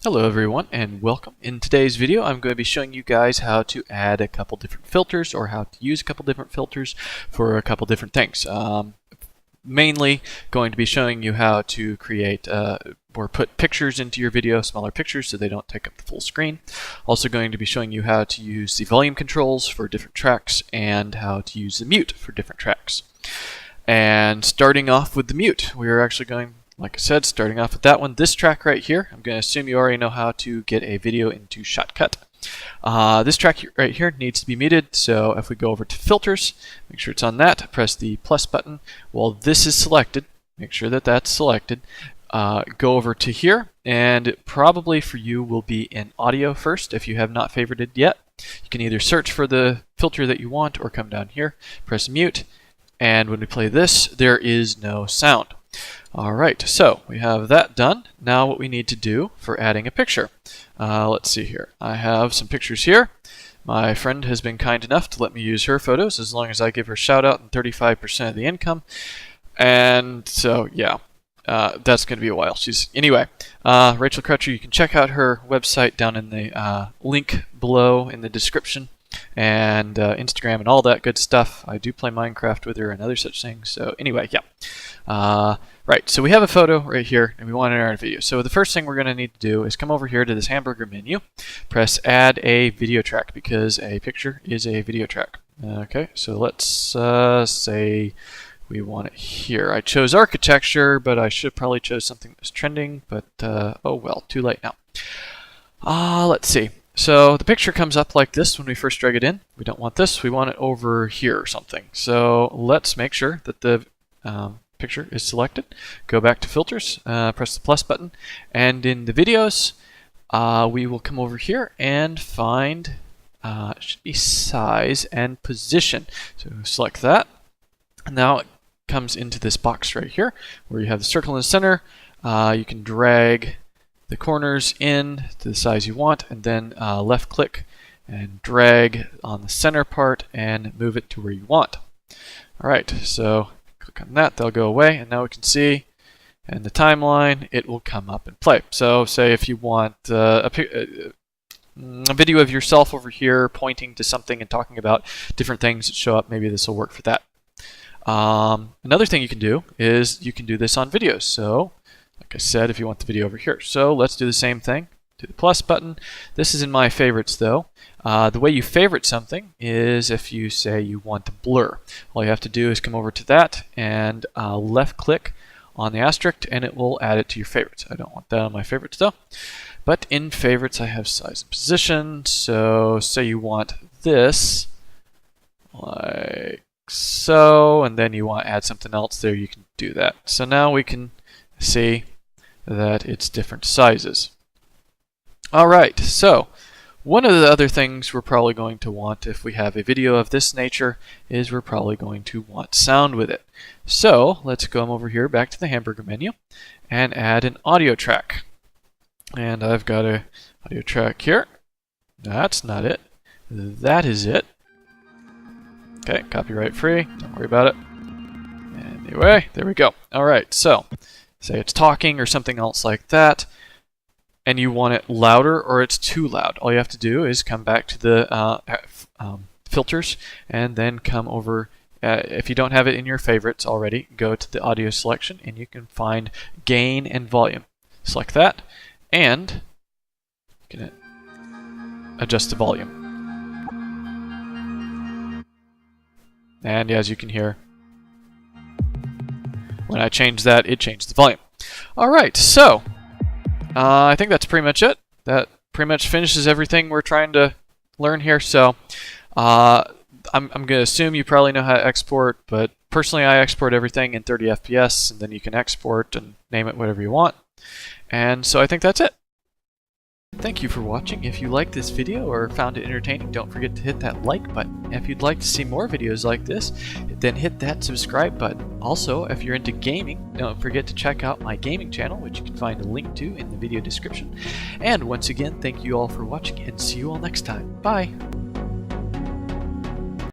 Hello everyone and welcome. In today's video I'm going to be showing you guys how to add a couple different filters or how to use a couple different filters for a couple different things. Mainly going to be showing you how to create or put pictures into your video, smaller pictures so they don't take up the full screen. Also going to be showing you how to use the volume controls for different tracks and how to use the mute for different tracks. And starting off with the mute, we're actually going, like I said, starting off with that one. This track right here, I'm going to assume you already know how to get a video into Shotcut. This track right here needs to be muted, so if we go over to Filters, make sure it's on that, press the plus button. While this is selected, make sure that that's selected. Go over to here, and it probably for you will be in audio first if you have not favorited yet. You can either search for the filter that you want or come down here, press mute, and when we play this, there is no sound. Alright, so we have that done. Now what we need to do for adding a picture. Let's see here. I have some pictures here. My friend has been kind enough to let me use her photos as long as I give her a shout out and 35% of the income. And so, yeah, that's going to be a while. Anyway, Rachel Crutcher, you can check out her website down in the link below in the description. And Instagram and all that good stuff. I do play Minecraft with her and other such things. So anyway, yeah. Right, so we have a photo right here and we want to enter a video. So the first thing we're going to need to do is come over here to this hamburger menu, press add a video track because a picture is a video track. Okay, so let's say we want it here. I chose architecture, but I should probably chose something that's trending, but oh well, too late now. Let's see. So the picture comes up like this when we first drag it in. We don't want this, we want it over here or something. So let's make sure that the picture is selected. Go back to filters, press the plus button, and in the videos we will come over here and find it should be size and position. So select that, and now it comes into this box right here where you have the circle in the center. You can drag the corners in to the size you want, and then left click and drag on the center part and move it to where you want. Alright, so click on that, they'll go away, and now we can see in the timeline it will come up and play. So say if you want a video of yourself over here pointing to something and talking about different things that show up, maybe this will work for that. Another thing you can do is you can do this on videos. So like I said, if you want the video over here. So let's do the same thing. Do the plus button. This is in my favorites though. The way you favorite something is if you say you want to blur. All you have to do is come over to that and left click on the asterisk and it will add it to your favorites. I don't want that on my favorites though. But in favorites I have size and position. So say you want this like so, and then you want to add something else there, you can do that. So now we can see that it's different sizes. Alright, so one of the other things we're probably going to want if we have a video of this nature is we're probably going to want sound with it. So let's come over here back to the hamburger menu and add an audio track. And I've got an audio track here. That's not it. That is it. Okay, copyright free, don't worry about it. Anyway, there we go. Alright, so say it's talking or something else like that, and you want it louder or it's too loud. All you have to do is come back to the filters and then come over. If you don't have it in your favorites already, go to the audio selection and you can find gain and volume. Select that and you can adjust the volume. And as you can hear, when I change that, it changed the volume. Alright, so I think that's pretty much it. That pretty much finishes everything we're trying to learn here. So I'm going to assume you probably know how to export, but personally I export everything in 30 FPS, and then you can export and name it whatever you want. And so I think that's it. Thank you for watching. If you liked this video or found it entertaining, don't forget to hit that like button. If you'd like to see more videos like this, then hit that subscribe button. Also, if you're into gaming, don't forget to check out my gaming channel, which you can find a link to in the video description. And once again, thank you all for watching and see you all next time. Bye!